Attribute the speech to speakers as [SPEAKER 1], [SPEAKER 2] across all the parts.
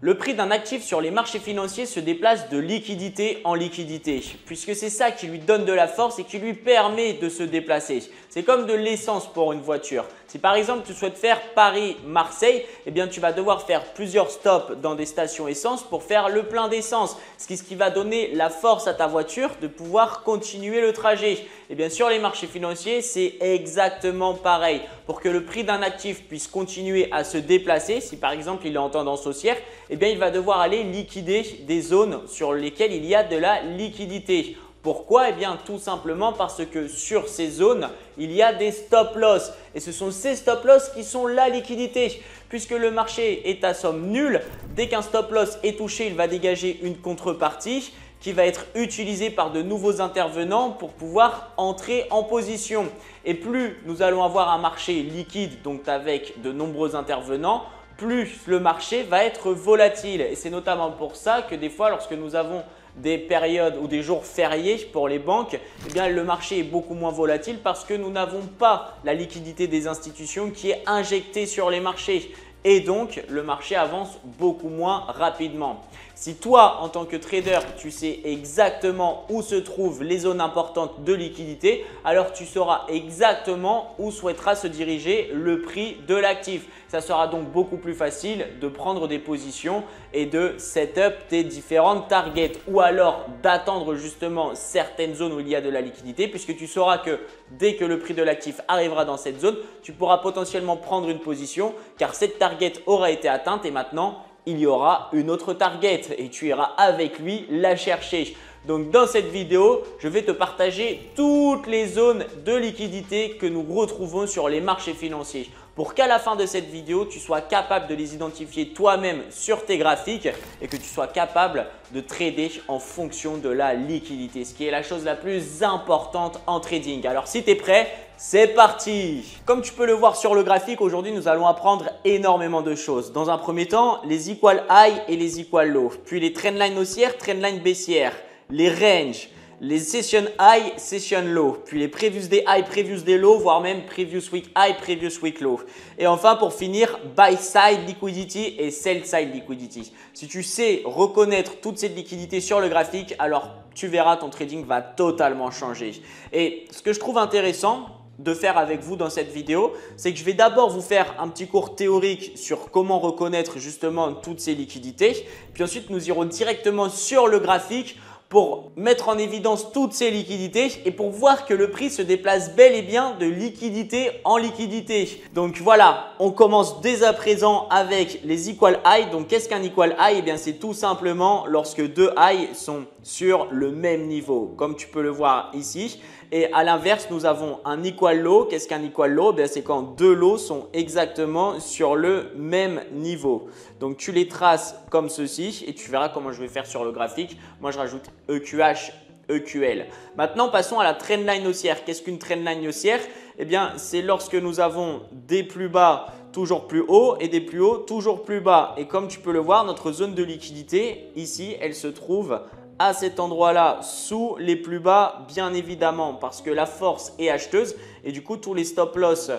[SPEAKER 1] Le prix d'un actif sur les marchés financiers se déplace de liquidité en liquidité, puisque c'est ça qui lui donne de la force et qui lui permet de se déplacer. C'est comme de l'essence pour une voiture. Si par exemple tu souhaites faire Paris-Marseille, eh bien tu vas devoir faire plusieurs stops dans des stations essence pour faire le plein d'essence, ce qui va donner la force à ta voiture de pouvoir continuer le trajet. Et bien sur les marchés financiers, c'est exactement pareil. Pour que le prix d'un actif puisse continuer à se déplacer, si par exemple il est en tendance haussière, eh bien il va devoir aller liquider des zones sur lesquelles il y a de la liquidité. Pourquoi? Eh bien tout simplement parce que sur ces zones, il y a des stop loss et ce sont ces stop loss qui sont la liquidité. Puisque le marché est à somme nulle, dès qu'un stop loss est touché, il va dégager une contrepartie qui va être utilisée par de nouveaux intervenants pour pouvoir entrer en position. Et plus nous allons avoir un marché liquide, donc avec de nombreux intervenants, plus le marché va être volatile. Et c'est notamment pour ça que des fois, lorsque nous avons des périodes ou des jours fériés pour les banques, eh bien, le marché est beaucoup moins volatile parce que nous n'avons pas la liquidité des institutions qui est injectée sur les marchés. Et donc, le marché avance beaucoup moins rapidement. Si toi, en tant que trader, tu sais exactement où se trouvent les zones importantes de liquidité, alors tu sauras exactement où souhaitera se diriger le prix de l'actif. Ça sera donc beaucoup plus facile de prendre des positions et de set up tes différentes targets ou alors d'attendre justement certaines zones où il y a de la liquidité puisque tu sauras que dès que le prix de l'actif arrivera dans cette zone, tu pourras potentiellement prendre une position car cette target aura été atteinte et maintenant, il y aura une autre target et tu iras avec lui la chercher. Donc dans cette vidéo, je vais te partager toutes les zones de liquidité que nous retrouvons sur les marchés financiers pour qu'à la fin de cette vidéo, tu sois capable de les identifier toi-même sur tes graphiques et que tu sois capable de trader en fonction de la liquidité, ce qui est la chose la plus importante en trading. Alors si tu es prêt, c'est parti! Comme tu peux le voir sur le graphique, aujourd'hui, nous allons apprendre énormément de choses. Dans un premier temps, les equal high et les equal low, puis les trendlines haussières, trendlines baissières, les ranges, les session high, session low, puis les previous day high, previous day low, voire même previous week high, previous week low. Et enfin, pour finir, buy side liquidity et sell side liquidity. Si tu sais reconnaître toute cette liquidité sur le graphique, alors tu verras ton trading va totalement changer. Et ce que je trouve intéressant de faire avec vous dans cette vidéo, c'est que je vais d'abord vous faire un petit cours théorique sur comment reconnaître justement toutes ces liquidités. Puis ensuite, nous irons directement sur le graphique pour mettre en évidence toutes ces liquidités et pour voir que le prix se déplace bel et bien de liquidité en liquidité. Donc voilà, on commence dès à présent avec les equal high. Donc qu'est-ce qu'un equal high? Eh bien c'est tout simplement lorsque deux highs sont sur le même niveau, comme tu peux le voir ici. Et à l'inverse, nous avons un equal low. Qu'est-ce qu'un equal low? C'est quand deux lows sont exactement sur le même niveau. Donc, tu les traces comme ceci et tu verras comment je vais faire sur le graphique. Moi, je rajoute EQH, EQL. Maintenant, passons à la trendline haussière. Qu'est-ce qu'une trendline haussière? Eh bien, c'est lorsque nous avons des plus bas toujours plus haut et des plus hauts toujours plus bas. Et comme tu peux le voir, notre zone de liquidité ici, elle se trouve à cet endroit-là sous les plus bas bien évidemment parce que la force est acheteuse et du coup tous les stop loss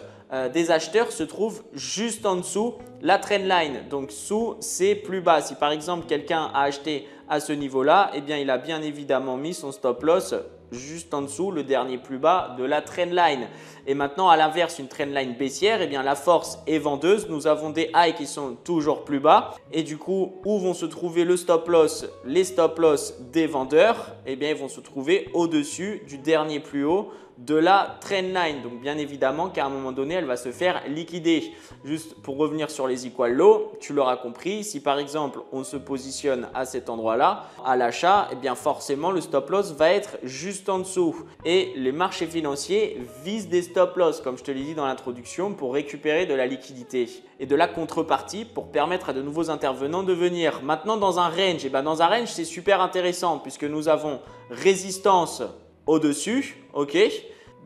[SPEAKER 1] des acheteurs se trouvent juste en dessous la trendline, donc sous ces plus bas. Si par exemple quelqu'un a acheté à ce niveau-là, eh bien il a bien évidemment mis son stop loss juste en dessous, le dernier plus bas de la trendline. Et maintenant, à l'inverse, une trendline baissière, eh bien, la force est vendeuse. Nous avons des highs qui sont toujours plus bas. Et du coup, où vont se trouver le stop loss? Les stop loss des vendeurs, eh bien, ils vont se trouver au-dessus du dernier plus haut de la trendline. Donc, bien évidemment qu'à un moment donné, elle va se faire liquider. Juste pour revenir sur les equal low, tu l'auras compris, si par exemple, on se positionne à cet endroit-là, à l'achat, eh bien forcément, le stop loss va être juste en dessous. Et les marchés financiers visent des stop loss, comme je te l'ai dit dans l'introduction, pour récupérer de la liquidité et de la contrepartie pour permettre à de nouveaux intervenants de venir. Maintenant, dans un range, dans un range, c'est super intéressant puisque nous avons résistance au-dessus, ok?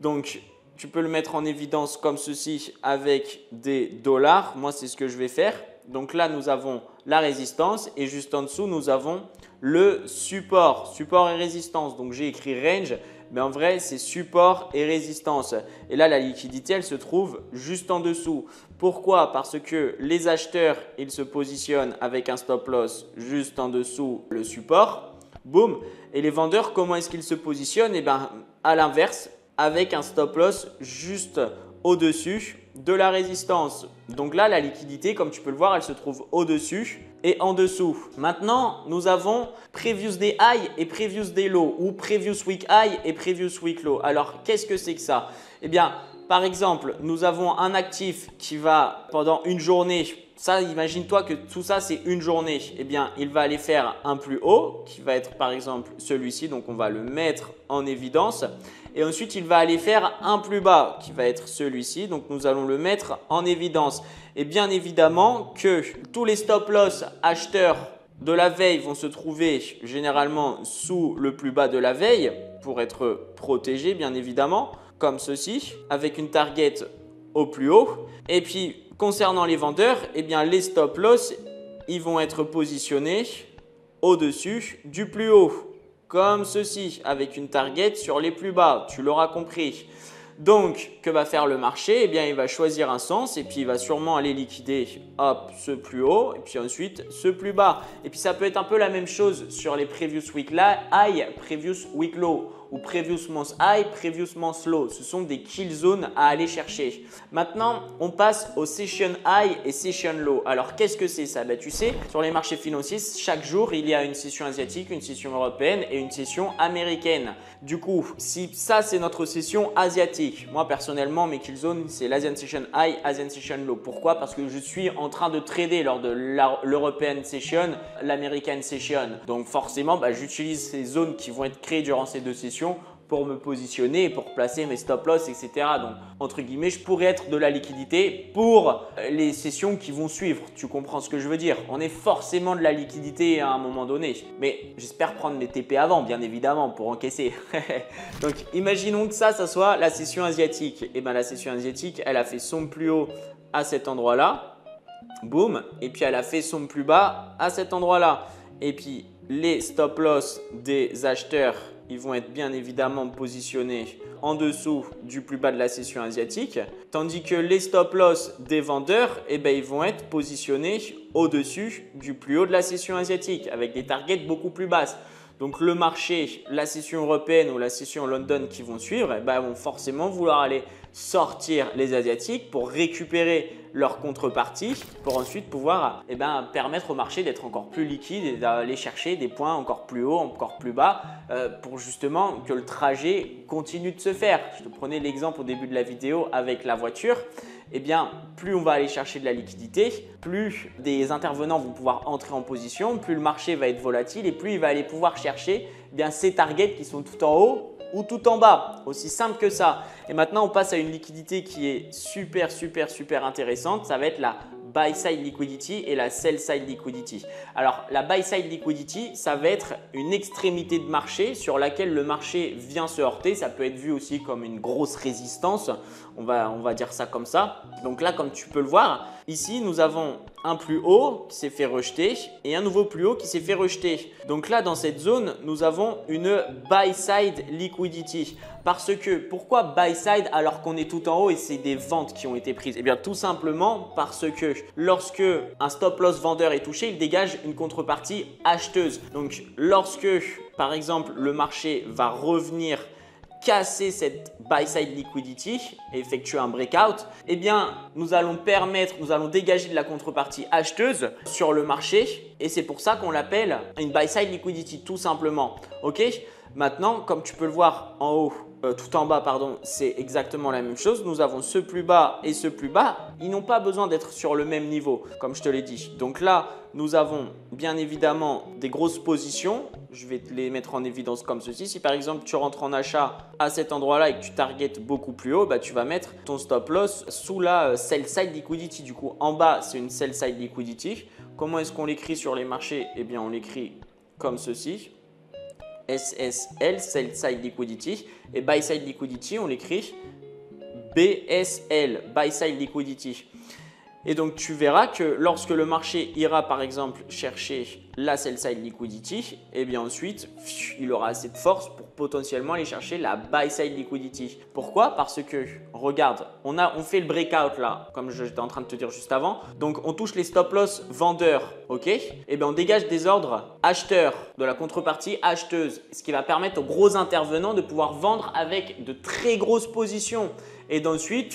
[SPEAKER 1] Donc, tu peux le mettre en évidence comme ceci avec des dollars. Moi, c'est ce que je vais faire. Donc là, nous avons la résistance et juste en dessous, nous avons le support et résistance. Donc, j'ai écrit range, Mais en vrai, c'est support et résistance. Et là, la liquidité, elle se trouve juste en dessous. Pourquoi? Parce que les acheteurs, ils se positionnent avec un stop loss juste en dessous le support. Boum. Et les vendeurs, comment est-ce qu'ils se positionnent? Eh bien, à l'inverse, avec un stop loss juste au-dessus de la résistance. Donc là, la liquidité, comme tu peux le voir, elle se trouve au-dessus et en dessous. Maintenant, nous avons Previous Day High et Previous Day Low ou Previous Week High et Previous Week Low. Alors, qu'est-ce que c'est que ça? Eh bien, par exemple, nous avons un actif qui va pendant une journée, ça, imagine-toi que tout ça, c'est une journée. Eh bien, il va aller faire un plus haut qui va être par exemple celui-ci. Donc, on va le mettre en évidence. Et ensuite, il va aller faire un plus bas qui va être celui-ci. Donc, nous allons le mettre en évidence. Et bien évidemment que tous les stop loss acheteurs de la veille vont se trouver généralement sous le plus bas de la veille pour être protégés bien évidemment, comme ceci, avec une target au plus haut. Et puis, concernant les vendeurs, eh bien, les stop loss, ils vont être positionnés au-dessus du plus haut, comme ceci, avec une target sur les plus bas. Tu l'auras compris. Donc, que va faire le marché? Eh bien, il va choisir un sens et puis il va sûrement aller liquider hop, ce plus haut et puis ensuite ce plus bas. Et puis, ça peut être un peu la même chose sur les Previous Week High, Previous Week Low ou Previous Month High, Previous Month Low. Ce sont des kill zones à aller chercher. Maintenant, on passe au Session High et Session Low. Alors, qu'est-ce que c'est ça? Ben, tu sais, sur les marchés financiers, chaque jour, il y a une session asiatique, une session européenne et une session américaine. Du coup, si ça, c'est notre session asiatique, moi personnellement, mes kill zones, c'est l'Asian Session High, Asian Session Low. Pourquoi? Parce que je suis en train de trader lors de l'European Session, l'American Session. Donc forcément, bah, j'utilise ces zones qui vont être créées durant ces deux sessions pour me positionner, pour placer mes stop loss, etc. Donc, entre guillemets, je pourrais être de la liquidité pour les sessions qui vont suivre. Tu comprends ce que je veux dire? On est forcément de la liquidité à un moment donné. Mais j'espère prendre mes TP avant, bien évidemment, pour encaisser. Donc, imaginons que ça soit la session asiatique. Et bien, la session asiatique, elle a fait son plus haut à cet endroit-là. Boum. Et puis, elle a fait son plus bas à cet endroit-là. Et puis, les stop loss des acheteurs, ils vont être bien évidemment positionnés en dessous du plus bas de la session asiatique, tandis que les stop loss des vendeurs, eh ben, ils vont être positionnés au-dessus du plus haut de la session asiatique avec des targets beaucoup plus basses. Donc le marché, la session européenne ou la session London qui vont suivre, eh ben, vont forcément vouloir aller sortir les asiatiques pour récupérer leur contrepartie pour ensuite pouvoir permettre au marché d'être encore plus liquide et d'aller chercher des points encore plus hauts, encore plus bas pour justement que le trajet continue de se faire. Je te prenais l'exemple au début de la vidéo avec la voiture. Eh bien, plus on va aller chercher de la liquidité, plus des intervenants vont pouvoir entrer en position, plus le marché va être volatile et plus il va aller pouvoir chercher ces targets qui sont tout en haut ou tout en bas. Aussi simple que ça. Et maintenant, on passe à une liquidité qui est super intéressante. Ça va être la buy side liquidity et la sell side liquidity. Alors, la buy side liquidity, ça va être une extrémité de marché sur laquelle le marché vient se heurter. Ça peut être vu aussi comme une grosse résistance. On va dire ça comme ça. Donc là, comme tu peux le voir, ici, nous avons un plus haut qui s'est fait rejeter et un nouveau plus haut qui s'est fait rejeter. Donc là, dans cette zone, nous avons une buy side liquidity. Parce que, pourquoi buy side alors qu'on est tout en haut et c'est des ventes qui ont été prises? Eh bien, tout simplement parce que lorsque un stop loss vendeur est touché, il dégage une contrepartie acheteuse. Donc, lorsque, par exemple, le marché va revenir casser cette buy side liquidity et effectuer un breakout, eh bien, nous allons dégager de la contrepartie acheteuse sur le marché et c'est pour ça qu'on l'appelle une buy side liquidity tout simplement. Ok? Maintenant, comme tu peux le voir en haut, tout en bas, pardon, c'est exactement la même chose. Nous avons ce plus bas et ce plus bas. Ils n'ont pas besoin d'être sur le même niveau, comme je te l'ai dit. Donc là, nous avons bien évidemment des grosses positions. Je vais te les mettre en évidence comme ceci. Si par exemple, tu rentres en achat à cet endroit-là et que tu targetes beaucoup plus haut, bah, tu vas mettre ton stop loss sous la sell side liquidity. Du coup, en bas, c'est une sell side liquidity. Comment est-ce qu'on l'écrit sur les marchés? Eh bien, on l'écrit comme ceci. SSL, Sell Side Liquidity, et Buy Side Liquidity, on l'écrit BSL, Buy Side Liquidity. Et donc, tu verras que lorsque le marché ira par exemple chercher la Sell Side Liquidity, et bien ensuite, il aura assez de force pour potentiellement aller chercher la buy side liquidity. Pourquoi? Parce que regarde, on fait le breakout là, comme j'étais en train de te dire juste avant. Donc on touche les stop loss vendeurs, ok? Et bien on dégage des ordres acheteurs de la contrepartie acheteuse, ce qui va permettre aux gros intervenants de pouvoir vendre avec de très grosses positions et d'ensuite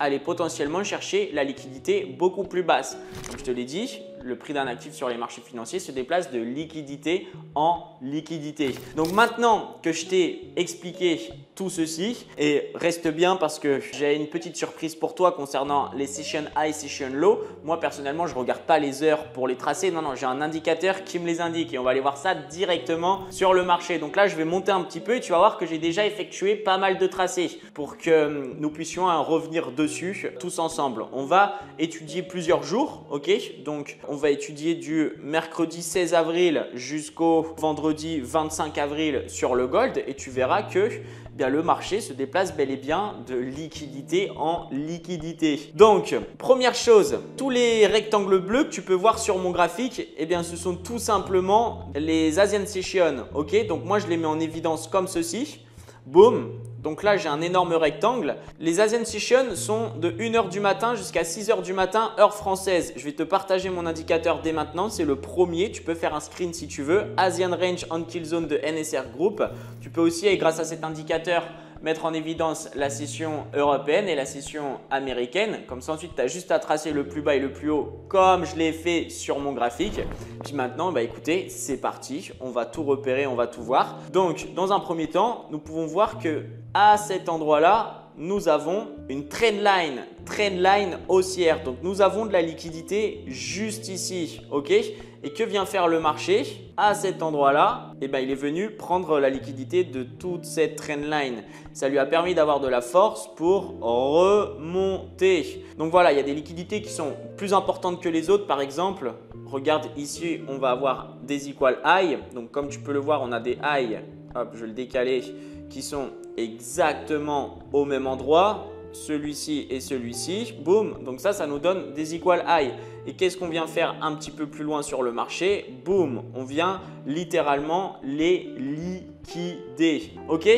[SPEAKER 1] aller potentiellement chercher la liquidité beaucoup plus basse. Comme je te l'ai dit, le prix d'un actif sur les marchés financiers se déplace de liquidité en liquidité. Donc maintenant que je t'ai expliqué tout ceci, et reste bien parce que j'ai une petite surprise pour toi concernant les session high, session low. Moi personnellement, je ne regarde pas les heures pour les tracer. Non, j'ai un indicateur qui me les indique et on va aller voir ça directement sur le marché. Donc là, je vais monter un petit peu et tu vas voir que j'ai déjà effectué pas mal de tracés pour que nous puissions revenir dessus tous ensemble. On va étudier plusieurs jours, ok? Donc, on va étudier du mercredi 16 avril jusqu'au vendredi 25 avril sur le gold et tu verras que bien, le marché se déplace bel et bien de liquidité en liquidité. Donc, première chose, tous les rectangles bleus que tu peux voir sur mon graphique, eh bien, ce sont tout simplement les Asian Sessions. Ok, donc moi, je les mets en évidence comme ceci. Boum. Donc là, j'ai un énorme rectangle. Les Asian Sessions sont de 1h du matin jusqu'à 6h du matin, heure française. Je vais te partager mon indicateur dès maintenant. C'est le premier. Tu peux faire un screen si tu veux. Asian Range on Kill Zone de NSR Group. Tu peux aussi, grâce à cet indicateur, mettre en évidence la session européenne et la session américaine. Comme ça, ensuite, tu as juste à tracer le plus bas et le plus haut comme je l'ai fait sur mon graphique. Puis maintenant, bah, écoutez, c'est parti. On va tout repérer, on va tout voir. Donc, dans un premier temps, nous pouvons voir que à cet endroit-là, nous avons une trendline haussière. Donc, nous avons de la liquidité juste ici. Ok? Et que vient faire le marché? À cet endroit-là, eh ben, il est venu prendre la liquidité de toute cette trendline. Ça lui a permis d'avoir de la force pour remonter. Donc voilà, il y a des liquidités qui sont plus importantes que les autres. Par exemple, regarde ici, on va avoir des equal high. Donc comme tu peux le voir, on a des high, hop, je vais le décaler, qui sont exactement au même endroit. Celui-ci et celui-ci, boum, donc ça nous donne des equal high. Et qu'est-ce qu'on vient faire un petit peu plus loin sur le marché? Boum, on vient littéralement les liquider, ok?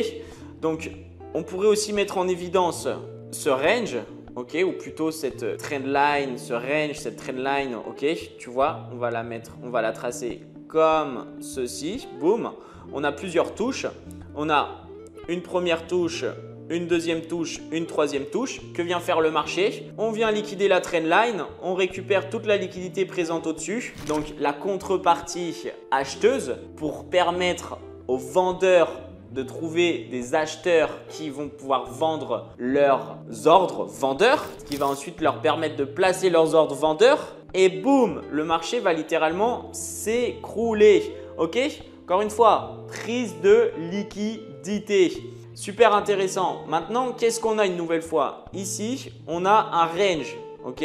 [SPEAKER 1] Donc, on pourrait aussi mettre en évidence ce range, ok? Ou plutôt cette trendline, ce range, cette trendline, ok? Tu vois, on va la mettre, on va la tracer comme ceci, boum. On a plusieurs touches, on a une première touche, une deuxième touche, une troisième touche. Que vient faire le marché? On vient liquider la trendline, on récupère toute la liquidité présente au-dessus, donc la contrepartie acheteuse pour permettre aux vendeurs de trouver des acheteurs qui vont pouvoir vendre leurs ordres vendeurs, ce qui va ensuite leur permettre de placer leurs ordres vendeurs et boum, le marché va littéralement s'écrouler. Ok? Encore une fois, prise de liquidité. Super intéressant. Maintenant, qu'est-ce qu'on a une nouvelle fois? Ici, on a un range. Ok?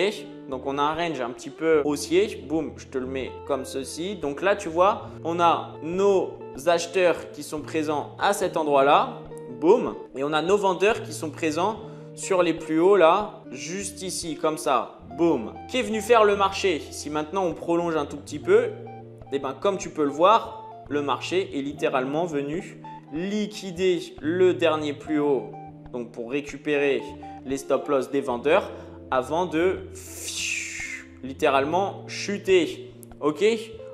[SPEAKER 1] Donc, on a un range un petit peu haussier. Boum, je te le mets comme ceci. Donc là, tu vois, on a nos acheteurs qui sont présents à cet endroit-là. Boum. Et on a nos vendeurs qui sont présents sur les plus hauts là, juste ici, comme ça. Boum. Qu'est venu faire le marché? Si maintenant, on prolonge un tout petit peu, eh ben, comme tu peux le voir, le marché est littéralement venu liquider le dernier plus haut, donc pour récupérer les stop loss des vendeurs avant de littéralement chuter. Ok?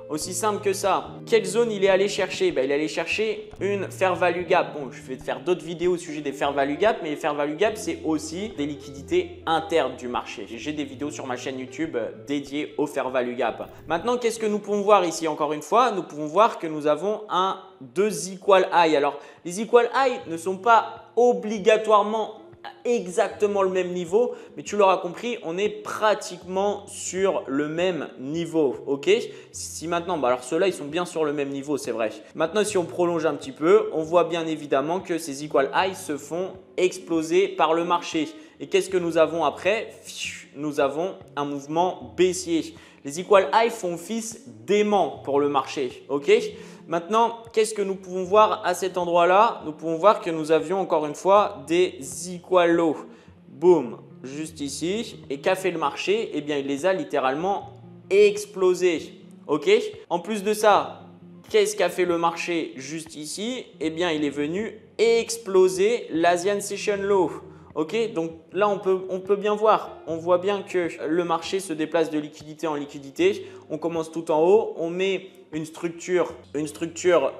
[SPEAKER 1] Aussi simple que ça. Quelle zone il est allé chercher? Ben, il est allé chercher une fair value gap. Bon, je vais te faire d'autres vidéos au sujet des fair value gap, mais les fair value gap, c'est aussi des liquidités internes du marché. J'ai des vidéos sur ma chaîne YouTube dédiées au fair value gap. Maintenant, qu'est-ce que nous pouvons voir ici? Encore une fois, nous pouvons voir que nous avons deux equal high. Alors, les equal high ne sont pas obligatoirement exactement le même niveau, mais tu l'auras compris, on est pratiquement sur le même niveau. Ok? Si maintenant, bah alors ceux-là, ils sont bien sur le même niveau, c'est vrai. Maintenant, si on prolonge un petit peu, on voit bien évidemment que ces equal highs se font exploser par le marché. Et qu'est-ce que nous avons après? Nous avons un mouvement baissier. Les equal highs font fils d'aimant pour le marché. Ok? Maintenant, qu'est-ce que nous pouvons voir à cet endroit-là? Nous pouvons voir que nous avions encore une fois des equal lows. Boum, juste ici. Et qu'a fait le marché? Eh bien, il les a littéralement explosés. Ok? En plus de ça, qu'est-ce qu'a fait le marché juste ici? Eh bien, il est venu exploser l'Asian Session Low. Ok, donc là, on peut bien voir. On voit bien que le marché se déplace de liquidité en liquidité. On commence tout en haut. On met une structure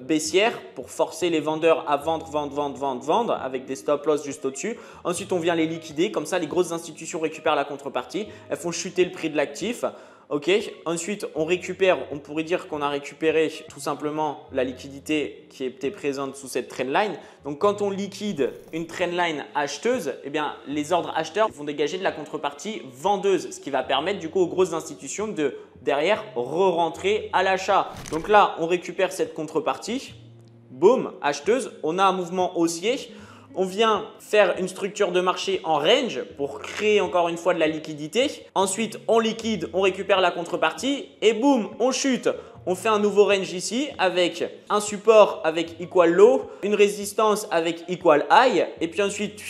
[SPEAKER 1] baissière pour forcer les vendeurs à vendre avec des stop loss juste au-dessus. Ensuite, on vient les liquider. Comme ça, les grosses institutions récupèrent la contrepartie. Elles font chuter le prix de l'actif. Ok, ensuite on récupère, on pourrait dire qu'on a récupéré tout simplement la liquidité qui était présente sous cette trendline. Donc quand on liquide une trendline acheteuse, eh bien les ordres acheteurs vont dégager de la contrepartie vendeuse, ce qui va permettre du coup aux grosses institutions de derrière re-rentrer à l'achat. Donc là on récupère cette contrepartie, boum, acheteuse, on a un mouvement haussier. On vient faire une structure de marché en range pour créer encore une fois de la liquidité. Ensuite, on liquide, on récupère la contrepartie et boum, on chute. On fait un nouveau range ici avec un support avec equal low, une résistance avec equal high et puis ensuite,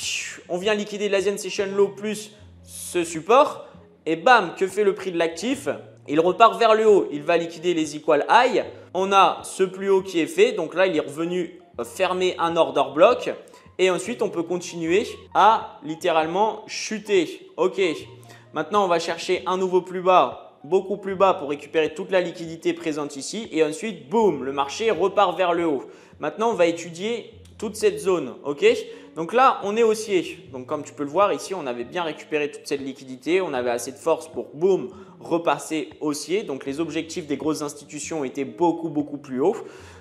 [SPEAKER 1] on vient liquider l'Asian Session Low plus ce support et bam, que fait le prix de l'actif? Il repart vers le haut, il va liquider les equal high. On a ce plus haut qui est fait, donc là, il est revenu fermer un order block. Et ensuite, on peut continuer à littéralement chuter. Ok, maintenant, on va chercher un nouveau plus bas, beaucoup plus bas pour récupérer toute la liquidité présente ici. Et ensuite, boum, le marché repart vers le haut. Maintenant, on va étudier toute cette zone. Ok, donc là, on est haussier. Donc, comme tu peux le voir ici, on avait bien récupéré toute cette liquidité. On avait assez de force pour, boum, repasser haussier. Donc, les objectifs des grosses institutions étaient beaucoup plus hauts.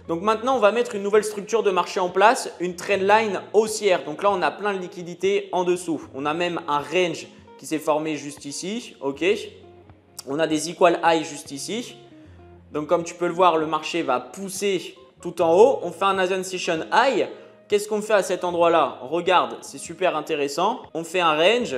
[SPEAKER 1] Donc maintenant, on va mettre une nouvelle structure de marché en place, une trendline haussière. Donc là, on a plein de liquidités en dessous. On a même un range qui s'est formé juste ici. Ok. On a des equal high juste ici. Donc comme tu peux le voir, le marché va pousser tout en haut. On fait un Asian Session High. Qu'est-ce qu'on fait à cet endroit-là? Regarde, c'est super intéressant. On fait un range.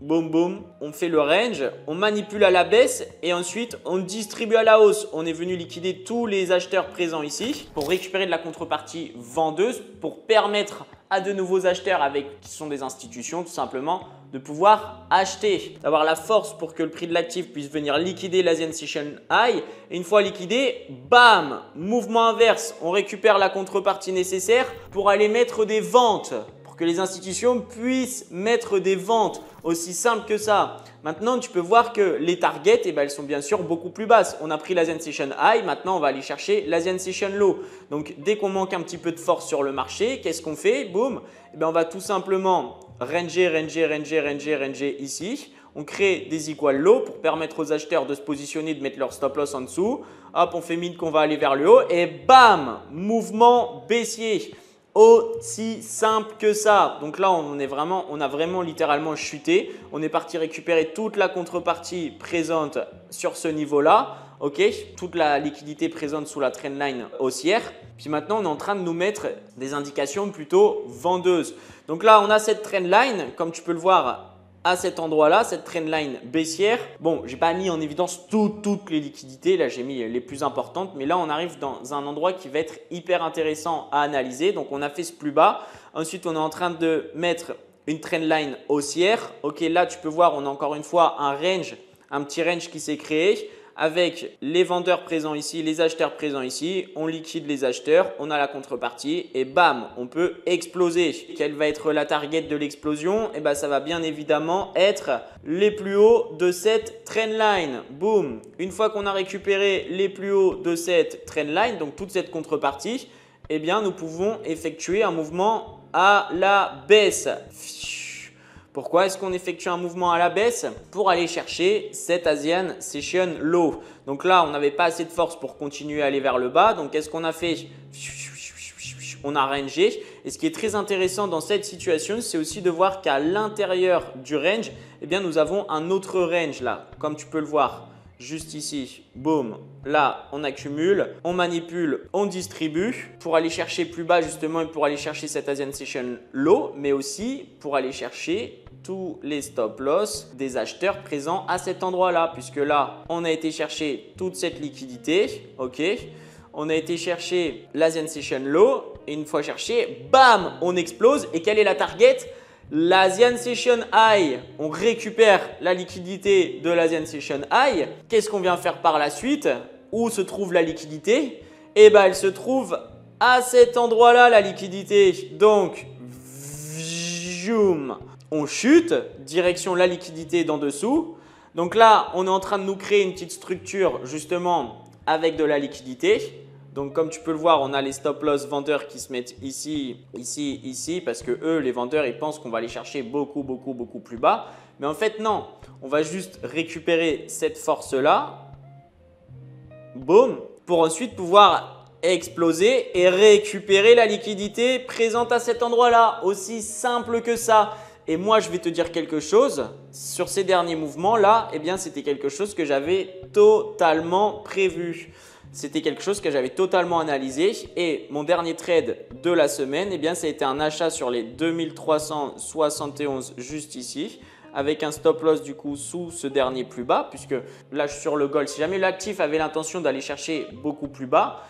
[SPEAKER 1] Boum, boum, on fait le range, on manipule à la baisse et ensuite on distribue à la hausse. On est venu liquider tous les acheteurs présents ici pour récupérer de la contrepartie vendeuse pour permettre à de nouveaux acheteurs qui sont des institutions tout simplement de pouvoir acheter, d'avoir la force pour que le prix de l'actif puisse venir liquider l'Asian Session High. Et une fois liquidé, bam, mouvement inverse, on récupère la contrepartie nécessaire pour aller mettre des ventes. Que les institutions puissent mettre des ventes, aussi simple que ça. Maintenant, tu peux voir que les targets, elles sont bien sûr beaucoup plus basses. On a pris l'Asian Session High, maintenant on va aller chercher l'Asian Session Low. Donc, dès qu'on manque un petit peu de force sur le marché, qu'est-ce qu'on fait? Boum, on va tout simplement ranger ici. On crée des equal low pour permettre aux acheteurs de se positionner, de mettre leur stop loss en dessous. Hop, on fait mine qu'on va aller vers le haut et bam, mouvement baissier. Aussi simple que ça. Donc là, on a vraiment littéralement chuté. On est parti récupérer toute la contrepartie présente sur ce niveau-là. Ok, toute la liquidité présente sous la trendline haussière. Puis maintenant, on est en train de nous mettre des indications plutôt vendeuses. Donc là, on a cette trendline, comme tu peux le voir à cet endroit-là, cette trendline baissière. Bon, je n'ai pas mis en évidence toutes les liquidités. Là, j'ai mis les plus importantes. Mais là, on arrive dans un endroit qui va être hyper intéressant à analyser. Donc, on a fait ce plus bas. Ensuite, on est en train de mettre une trendline haussière. Ok, là, tu peux voir, on a encore une fois un range, un petit range qui s'est créé avec les vendeurs présents ici, les acheteurs présents ici. On liquide les acheteurs, on a la contrepartie et bam, on peut exploser. Quelle va être la target de l'explosion? Eh bien, ça va bien évidemment être les plus hauts de cette trendline. Boum! Une fois qu'on a récupéré les plus hauts de cette trendline, donc toute cette contrepartie, eh bien, nous pouvons effectuer un mouvement à la baisse. Pourquoi est-ce qu'on effectue un mouvement à la baisse? Pour aller chercher cette Asian Session Low. Donc là, on n'avait pas assez de force pour continuer à aller vers le bas. Donc, qu'est-ce qu'on a fait? On a rangé. Et ce qui est très intéressant dans cette situation, c'est aussi de voir qu'à l'intérieur du range, eh bien, nous avons un autre range là, comme tu peux le voir. Juste ici, boum, là on accumule, on manipule, on distribue pour aller chercher plus bas justement et pour aller chercher cette Asian Session Low, mais aussi pour aller chercher tous les stop loss des acheteurs présents à cet endroit-là, puisque là on a été chercher toute cette liquidité, ok, on a été chercher l'Asian Session Low et une fois cherché, bam, on explose. Et quelle est la target? L'Asian Session High, on récupère la liquidité de l'Asian Session High. Qu'est-ce qu'on vient faire par la suite? Où se trouve la liquidité? Et ben elle se trouve à cet endroit-là, la liquidité. Donc, zoom, on chute, direction la liquidité d'en dessous. Donc là, on est en train de nous créer une petite structure justement avec de la liquidité. Donc comme tu peux le voir, on a les stop loss vendeurs qui se mettent ici, ici, ici parce que eux, les vendeurs, ils pensent qu'on va aller chercher beaucoup plus bas. Mais en fait, non. On va juste récupérer cette force-là. Boum. Pour ensuite pouvoir exploser et récupérer la liquidité présente à cet endroit-là. Aussi simple que ça. Et moi, je vais te dire quelque chose. Sur ces derniers mouvements-là, eh bien, c'était quelque chose que j'avais totalement prévu. C'était quelque chose que j'avais totalement analysé et mon dernier trade de la semaine, eh bien, ça a été un achat sur les 2371 juste ici avec un stop loss du coup sous ce dernier plus bas puisque là je suis sur le gold. Si jamais l'actif avait l'intention d'aller chercher beaucoup plus bas,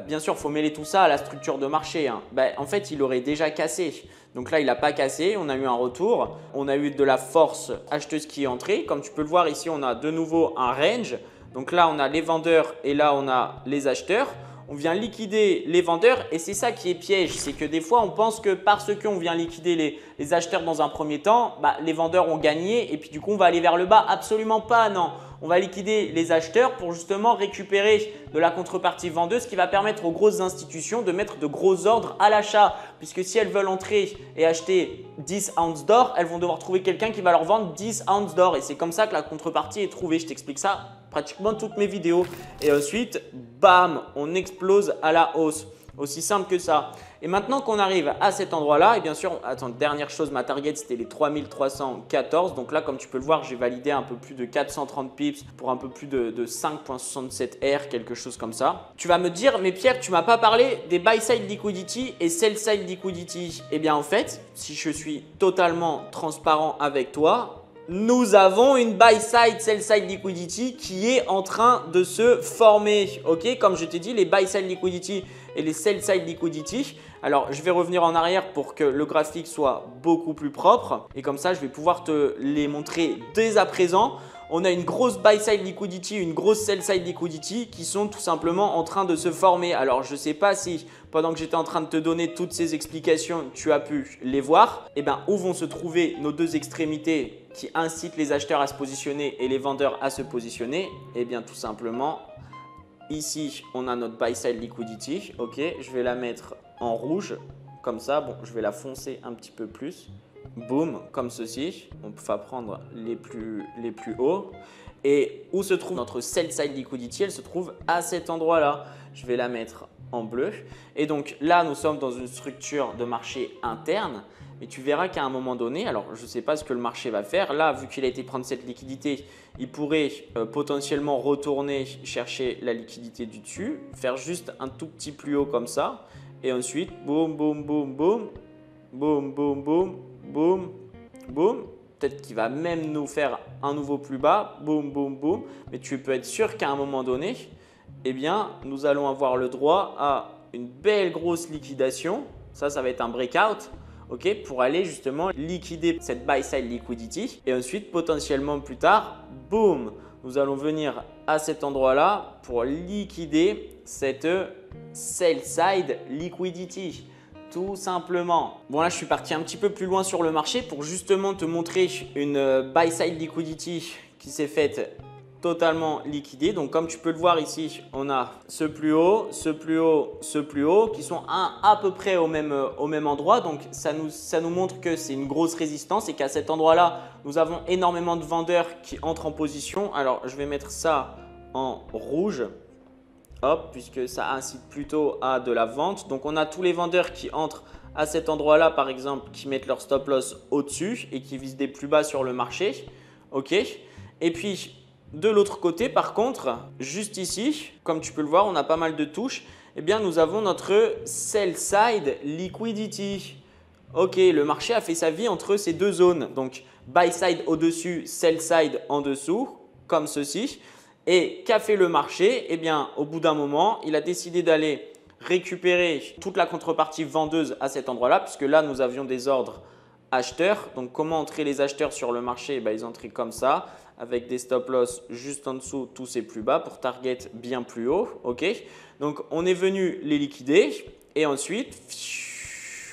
[SPEAKER 1] bien sûr il faut mêler tout ça à la structure de marché. Hein. En fait il aurait déjà cassé. Donc là il n'a pas cassé, on a eu un retour, on a eu de la force acheteuse qui est entrée. Comme tu peux le voir ici on a de nouveau un range. Donc là, on a les vendeurs et là, on a les acheteurs. On vient liquider les vendeurs et c'est ça qui est piège. C'est que des fois, on pense que parce qu'on vient liquider les acheteurs dans un premier temps, les vendeurs ont gagné et puis du coup, on va aller vers le bas. Absolument pas, non. On va liquider les acheteurs pour justement récupérer de la contrepartie vendeuse qui va permettre aux grosses institutions de mettre de gros ordres à l'achat. Puisque si elles veulent entrer et acheter 10 ounces d'or, elles vont devoir trouver quelqu'un qui va leur vendre 10 ounces d'or. Et c'est comme ça que la contrepartie est trouvée. Je t'explique ça pratiquement toutes mes vidéos. Et ensuite, bam, on explose à la hausse. Aussi simple que ça. Et maintenant qu'on arrive à cet endroit-là, et bien sûr, attends, dernière chose, ma target c'était les 3314. Donc là, comme tu peux le voir, j'ai validé un peu plus de 430 pips pour un peu plus de 5,67 R, quelque chose comme ça. Tu vas me dire, mais Pierre, tu m'as pas parlé des buy side liquidity et sell side liquidity. Eh bien en fait, si je suis totalement transparent avec toi, nous avons une buy side, sell side liquidity qui est en train de se former. Ok, comme je t'ai dit, les buy side liquidity et les sell side liquidity. Alors, je vais revenir en arrière pour que le graphique soit beaucoup plus propre. Et comme ça, je vais pouvoir te les montrer dès à présent. On a une grosse buy side liquidity, une grosse sell side liquidity qui sont tout simplement en train de se former. Alors, je ne sais pas si pendant que j'étais en train de te donner toutes ces explications, tu as pu les voir. Eh bien, où vont se trouver nos deux extrémités qui incitent les acheteurs à se positionner et les vendeurs à se positionner? Eh bien, tout simplement, ici, on a notre buy side liquidity. Ok, je vais la mettre en rouge comme ça. Bon, je vais la foncer un petit peu plus. Boum, comme ceci. On va prendre les plus hauts. Et où se trouve notre sell side liquidity? Elle se trouve à cet endroit-là. Je vais la mettre en bleu. Et donc là, nous sommes dans une structure de marché interne. Mais tu verras qu'à un moment donné, alors je ne sais pas ce que le marché va faire. Là, vu qu'il a été prendre cette liquidité, il pourrait potentiellement retourner chercher la liquidité du dessus, faire juste un tout petit plus haut comme ça. Et ensuite, boum, boum, boum, boum, boum, boum, boum, boum, boum. Peut-être qu'il va même nous faire un nouveau plus bas, boum, boum, boum. Mais tu peux être sûr qu'à un moment donné, eh bien, nous allons avoir le droit à une belle grosse liquidation. Ça va être un breakout. Okay, pour aller justement liquider cette buy side liquidity et ensuite potentiellement plus tard, boum, nous allons venir à cet endroit-là pour liquider cette sell side liquidity. Tout simplement. Bon là, je suis parti un petit peu plus loin sur le marché pour justement te montrer une buy side liquidity qui s'est faite totalement liquidé. Donc comme tu peux le voir ici, on a ce plus haut, ce plus haut, ce plus haut qui sont à peu près au même endroit. Donc ça nous montre que c'est une grosse résistance et qu'à cet endroit-là, nous avons énormément de vendeurs qui entrent en position. Alors je vais mettre ça en rouge. Hop, puisque ça incite plutôt à de la vente. Donc on a tous les vendeurs qui entrent à cet endroit-là, par exemple, qui mettent leur stop loss au-dessus et qui visent des plus bas sur le marché. Ok. Et puis de l'autre côté, par contre, juste ici, comme tu peux le voir, on a pas mal de touches. Eh bien, nous avons notre sell side liquidity. Ok, le marché a fait sa vie entre ces deux zones. Donc, buy side au-dessus, sell side en dessous, comme ceci. Et qu'a fait le marché? Eh bien, au bout d'un moment, il a décidé d'aller récupérer toute la contrepartie vendeuse à cet endroit-là, puisque là, nous avions des ordres acheteurs. Donc, comment entrer les acheteurs sur le marché? Ils entraient comme ça, avec des stop loss juste en dessous, tous ces plus bas pour target bien plus haut. Ok, donc on est venu les liquider et ensuite,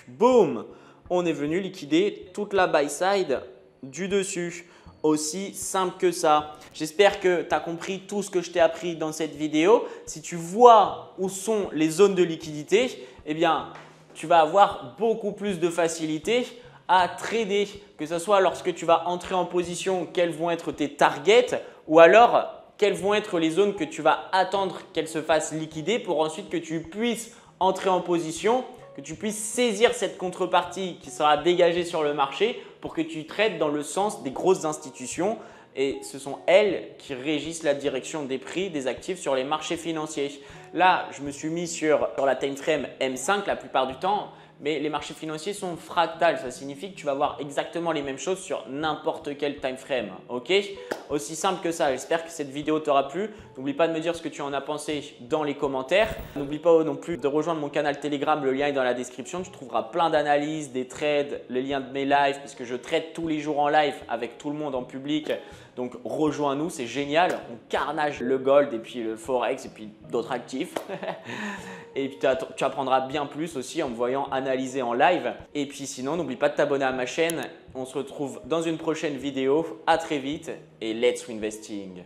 [SPEAKER 1] boum, on est venu liquider toute la buy side du dessus. Aussi simple que ça. J'espère que tu as compris tout ce que je t'ai appris dans cette vidéo. Si tu vois où sont les zones de liquidité, eh bien, tu vas avoir beaucoup plus de facilité à trader, que ce soit lorsque tu vas entrer en position, quels vont être tes targets ou alors quelles vont être les zones que tu vas attendre qu'elles se fassent liquider pour ensuite que tu puisses entrer en position, que tu puisses saisir cette contrepartie qui sera dégagée sur le marché pour que tu traites dans le sens des grosses institutions et ce sont elles qui régissent la direction des prix des actifs sur les marchés financiers. Là, je me suis mis sur la time frame M5 la plupart du temps, mais les marchés financiers sont fractales. Ça signifie que tu vas voir exactement les mêmes choses sur n'importe quel time frame. Ok? Aussi simple que ça. J'espère que cette vidéo t'aura plu. N'oublie pas de me dire ce que tu en as pensé dans les commentaires. N'oublie pas non plus de rejoindre mon canal Telegram. Le lien est dans la description. Tu trouveras plein d'analyses, des trades, les liens de mes lives parce que je trade tous les jours en live avec tout le monde en public. Donc rejoins-nous, c'est génial. On carnage le gold et puis le forex et puis d'autres actifs. Et puis tu apprendras bien plus aussi en me voyant analyser en live. Et puis sinon, n'oublie pas de t'abonner à ma chaîne. On se retrouve dans une prochaine vidéo. À très vite et let's investing.